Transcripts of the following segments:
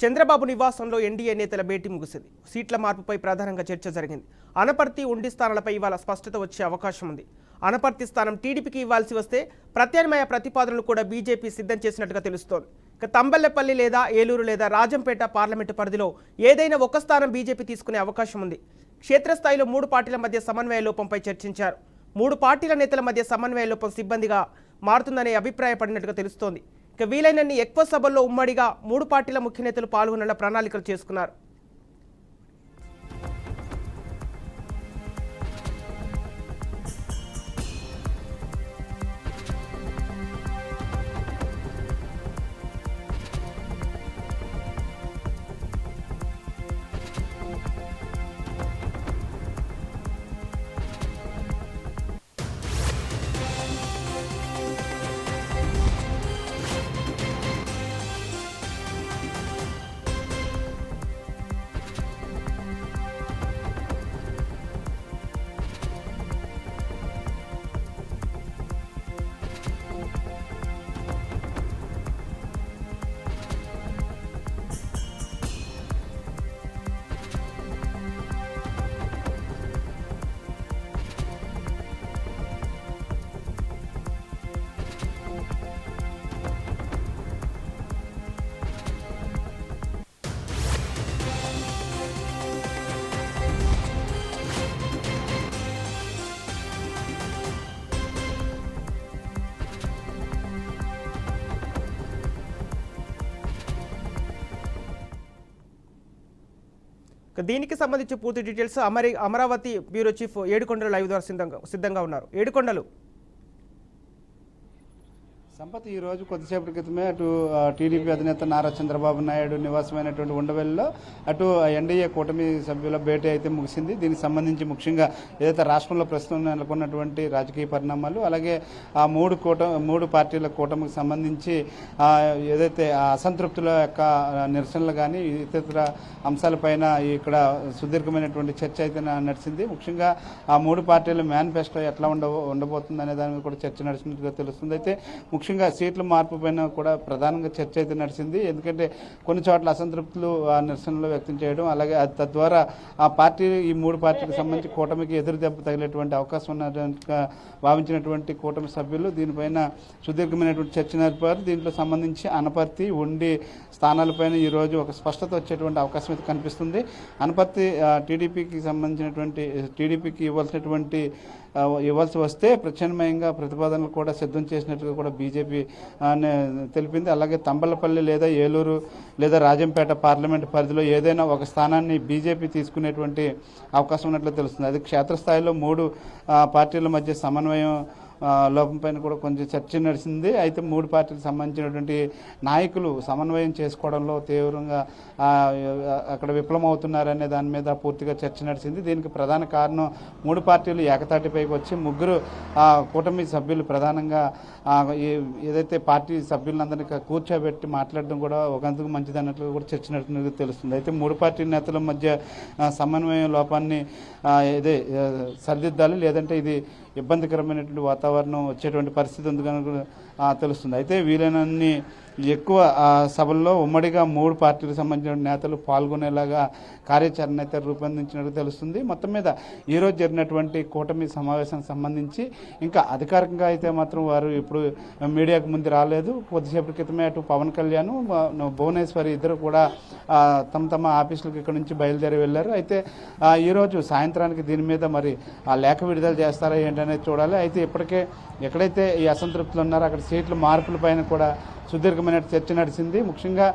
చంద్రబాబు నివాసంలో ఎన్డీఏ నేతల భేటీ ముగిసింది. సీట్ల మార్పుపై ప్రధానంగా చర్చ జరిగింది. అనపర్తి ఉండి స్థానాలపై ఇవాళ స్పష్టత వచ్చే అవకాశం ఉంది. అనపర్తి స్థానం టీడీపీకి ఇవ్వాల్సి వస్తే ప్రత్యామ్నాయ ప్రతిపాదనలు కూడా బీజేపీ సిద్ధం చేసినట్టుగా తెలుస్తోంది. ఇక తంబెల్లపల్లి లేదా ఏలూరు లేదా రాజంపేట పార్లమెంటు పరిధిలో ఏదైనా ఒక స్థానం బీజేపీ తీసుకునే అవకాశం ఉంది. క్షేత్రస్థాయిలో మూడు పార్టీల మధ్య సమన్వయ లోపంపై చర్చించారు. మూడు పార్టీల నేతల మధ్య సమన్వయ లోపం సిబ్బందిగా మారుతుందనే అభిప్రాయపడినట్టుగా తెలుస్తోంది. ఇక వీలైనన్ని ఎక్కువ సభల్లో ఉమ్మడిగా మూడు పార్టీల ముఖ్య నేతలు పాల్గొనేలా ప్రణాళికలు చేసుకున్నారు. దీనికి సంబంధించి పూర్తి డీటెయిల్స్ అమరావతి బ్యూరో చీఫ్ ఏడుకొండలు లైవ్ ద్వారా సిద్ధంగా ఉన్నారు. ఏడుకొండలు సంపత్ ఈ రోజు కొద్దిసేపటి క్రితమే అటు టీడీపీ అధినేత నారా చంద్రబాబు నాయుడు నివాసమైనటువంటి ఉండవెల్లిలో అటు ఎన్డీఏ కూటమి సభ్యుల భేటీ అయితే ముగిసింది. దీనికి సంబంధించి ముఖ్యంగా ఏదైతే రాష్ట్రంలో ప్రస్తుతం నెలకొన్నటువంటి రాజకీయ పరిణామాలు, అలాగే ఆ మూడు పార్టీల కూటమికి సంబంధించి ఏదైతే అసంతృప్తుల యొక్క నిరసనలు కానీ ఇతర అంశాలపైన ఇక్కడ సుదీర్ఘమైనటువంటి చర్చ అయితే నడిచింది. ముఖ్యంగా ఆ మూడు పార్టీల మేనిఫెస్టో ఎట్లా ఉండబోతుంది అనే దాని మీద కూడా చర్చ నడిచినట్టుగా తెలుస్తుంది. అయితే ముఖ్యంగా సీట్ల మార్పు పైన కూడా ప్రధానంగా చర్చ అయితే నడిచింది. ఎందుకంటే కొన్ని చోట్ల అసంతృప్తులు నిరసనలు వ్యక్తం చేయడం, అలాగే తద్వారా ఆ పార్టీ ఈ మూడు పార్టీలకు సంబంధించి కూటమికి ఎదురు దెబ్బ తగిలేటువంటి అవకాశం ఉన్నట్టుగా భావించినటువంటి కూటమి సభ్యులు దీనిపైన సుదీర్ఘమైనటువంటి చర్చ జరిపారు. దీంట్లో సంబంధించి అనపర్తి ఉండి స్థానాలపైన ఈరోజు ఒక స్పష్టత వచ్చేటువంటి అవకాశం అయితే కనిపిస్తుంది. అనపర్తి టీడీపీకి ఇవ్వాల్సి వస్తే ప్రత్యామ్నాయంగా ప్రతిపాదనలు కూడా సిద్ధం చేసినట్టుగా కూడా బీజేపీ తెలిపింది. అలాగే తంబలపల్లి లేదా ఏలూరు లేదా రాజంపేట పార్లమెంట్ పరిధిలో ఏదైనా ఒక స్థానాన్ని బీజేపీ తీసుకునేటువంటి అవకాశం ఉన్నట్లు తెలుస్తుంది. అది క్షేత్రస్థాయిలో మూడు పార్టీల మధ్య సమన్వయం లోపం పైన కూడా కొంచెం చర్చ నడిచింది. అయితే మూడు పార్టీలకు సంబంధించినటువంటి నాయకులు సమన్వయం చేసుకోవడంలో తీవ్రంగా అక్కడ విఫలమవుతున్నారనే దాని మీద పూర్తిగా చర్చ నడిచింది. దీనికి ప్రధాన కారణం మూడు పార్టీలు ఏకతాటిపైకి వచ్చి ముగ్గురు కూటమి సభ్యులు ప్రధానంగా ఏదైతే పార్టీ సభ్యులందరినీ కూర్చోబెట్టి మాట్లాడడం కూడా ఒకందుకు మంచిది అన్నట్లుగా కూడా చర్చ నడిచినట్టు తెలుస్తుంది. అయితే మూడు పార్టీ నేతల మధ్య సమన్వయం లోపాన్ని సరిదిద్దాలి, లేదంటే ఇది ఇబ్బందికరమైనటువంటి వాతావరణం వచ్చేటువంటి పరిస్థితి ఉందని తెలుస్తుంది. అయితే వీలైనన్ని ఎక్కువ సభల్లో ఉమ్మడిగా మూడు పార్టీలకు సంబంధించిన నేతలు పాల్గొనేలాగా కార్యాచరణ అయితే రూపొందించినట్టు తెలుస్తుంది. మొత్తం మీద ఈరోజు జరిగినటువంటి కూటమి సమావేశానికి సంబంధించి ఇంకా అధికారికంగా అయితే మాత్రం వారు ఇప్పుడు మీడియాకు ముందు రాలేదు. కొద్దిసేపటి క్రితమే అటు పవన్ కళ్యాణ్, భువనేశ్వరి ఇద్దరు కూడా తమ ఆఫీసులకు ఇక్కడ నుంచి బయలుదేరి వెళ్ళారు. అయితే ఈరోజు సాయంత్రానికి దీని మీద మరి ఆ లేఖ విడుదల చేస్తారా ఏంటనేది చూడాలి. అయితే ఇప్పటికే ఎక్కడైతే ఈ అసంతృప్తులు ఉన్నారో అక్కడ సీట్ల మార్పుల పైన కూడా సుదీర్ఘమైన చర్చ నడిచింది. ముఖ్యంగా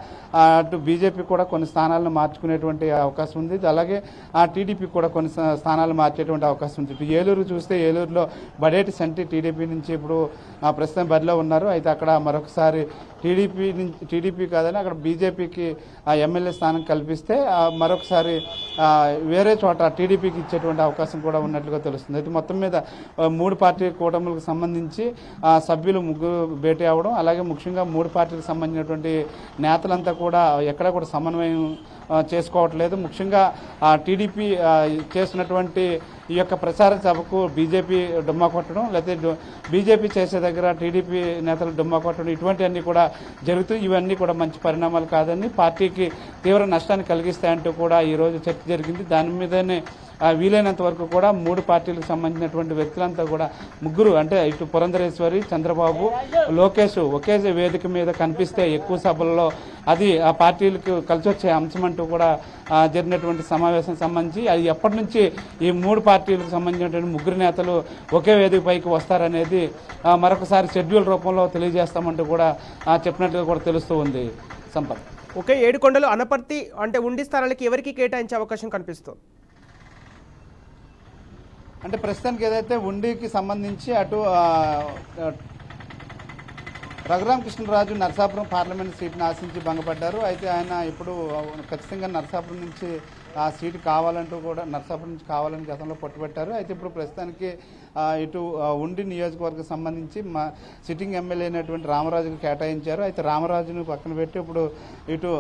అటు బీజేపీ కూడా కొన్ని స్థానాలను మార్చుకునేటువంటి అవకాశం ఉంది. అలాగే ఆ టీడీపీ కూడా కొన్ని స్థానాలు మార్చేటువంటి అవకాశం ఉంది. ఇప్పుడు ఏలూరు చూస్తే ఏలూరులో బడేటి సంటి టీడీపీ నుంచి ఇప్పుడు ప్రస్తుతం బరిలో ఉన్నారు. అయితే అక్కడ మరొకసారి టీడీపీ కాదని అక్కడ బీజేపీకి ఆ ఎమ్మెల్యే స్థానం కల్పిస్తే మరొకసారి వేరే చోట టీడీపీకి ఇచ్చేటువంటి అవకాశం కూడా ఉన్నట్లుగా తెలుస్తుంది. అయితే మొత్తం మీద మూడు పార్టీ కూటములకు సంబంధించి సభ్యులు ముగ్గురు భేటీ అవ్వడం, అలాగే ముఖ్యంగా మూడు మూడు పార్టీలకు సంబంధించినటువంటి నేతలంతా కూడా ఎక్కడ కూడా సమన్వయం చేసుకోవట్లేదు. ముఖ్యంగా టీడీపీ చేస్తున్నటువంటి ఈ యొక్క ప్రచార సభకు బీజేపీ డుమ్మా కొట్టడం, లేకపోతే బీజేపీ చేసే దగ్గర టీడీపీ నేతలు డుమ్మా కొట్టడం, ఇటువంటివన్నీ కూడా జరుగుతాయి. ఇవన్నీ కూడా మంచి పరిణామాలు కాదని, పార్టీకి తీవ్ర నష్టాన్ని కలిగిస్తాయంటూ కూడా ఈరోజు చర్చ జరిగింది. దాని మీదనే వీలైనంత వరకు కూడా మూడు పార్టీలకు సంబంధించినటువంటి వ్యక్తులంతా కూడా ముగ్గురు అంటే ఇటు పురంధరేశ్వరి, చంద్రబాబు, లోకేష్ ఒకే వేదిక మీద కనిపిస్తే ఎక్కువ సభల్లో అది ఆ పార్టీలకు కలిసి వచ్చే అంశం అంటూ కూడా జరిగినటువంటి సమావేశం సంబంధించి అది ఎప్పటి నుంచి ఈ మూడు పార్టీలకు సంబంధించినటువంటి ముగ్గురు నేతలు ఒకే వేదిక పైకి వస్తారనేది మరొకసారి షెడ్యూల్ రూపంలో తెలియజేస్తామంటూ కూడా చెప్పినట్టుగా కూడా తెలుస్తూ ఉంది. సంపత్. ఓకే, ఏడుకొండలు అనపర్తి అంటే ఉండి స్థానాలకి ఎవరికి కేటాయించే అవకాశం కనిపిస్తుంది? అంటే ప్రస్తుతానికి ఏదైతే ఉండికి సంబంధించి అటు రఘురామకృష్ణరాజు నరసాపురం పార్లమెంట్ సీట్ని ఆశించి భంగపడ్డారు. అయితే ఆయన ఇప్పుడు ఖచ్చితంగా నరసాపురం నుంచి ఆ సీటు కావాలంటూ కూడా నరసాపురం నుంచి కావాలని గతంలో పట్టుబట్టారు. అయితే ఇప్పుడు ప్రస్తుతానికి ఇటు ఉండి నియోజకవర్గం సంబంధించి సిట్టింగ్ ఎమ్మెల్యే అయినటువంటి రామరాజుకు కేటాయించారు. అయితే రామరాజును పక్కన పెట్టి ఇప్పుడు ఇటు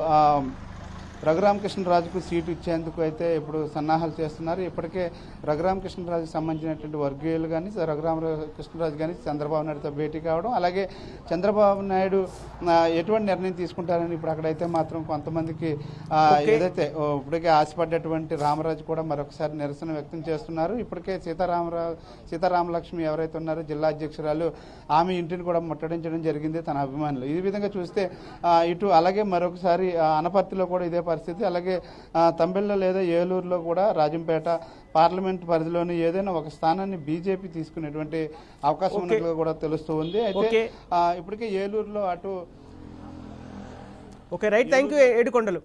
రఘురామకృష్ణరాజుకు సీటు ఇచ్చేందుకు అయితే ఇప్పుడు సన్నాహాలు చేస్తున్నారు. ఇప్పటికే రఘురామకృష్ణరాజుకు సంబంధించినటువంటి వర్గీయులు కానీ రఘురామకృష్ణరాజు కానీ చంద్రబాబు నాయుడుతో భేటీ కావడం, అలాగే చంద్రబాబు నాయుడు ఎటువంటి నిర్ణయం తీసుకుంటారని ఇప్పుడు అక్కడైతే మాత్రం కొంతమందికి ఏదైతే ఇప్పటికే ఆశపడ్డటువంటి రామరాజు కూడా మరొకసారి నిరసన వ్యక్తం చేస్తున్నారు. ఇప్పటికే సీతారామలక్ష్మి ఎవరైతే ఉన్నారో జిల్లా అధ్యక్షురాలు, ఆమె ఇంటిని కూడా ముట్టడించడం జరిగింది తన అభిమానులు. ఈ విధంగా చూస్తే ఇటు అలాగే మరొకసారి అనపర్తిలో కూడా ఇదే పరిస్థితి. అలాగే తంబెళ్ళ లేదా ఏలూరులో కూడా రాజంపేట పార్లమెంట్ పరిధిలోని ఏదైనా ఒక స్థానాన్ని బీజేపీ తీసుకునేటువంటి అవకాశం ఉన్నట్లుగా కూడా తెలుస్తూ ఉంది. అయితే ఇప్పటికే ఏలూరులో అటు okay right, thank you Yedukondalu.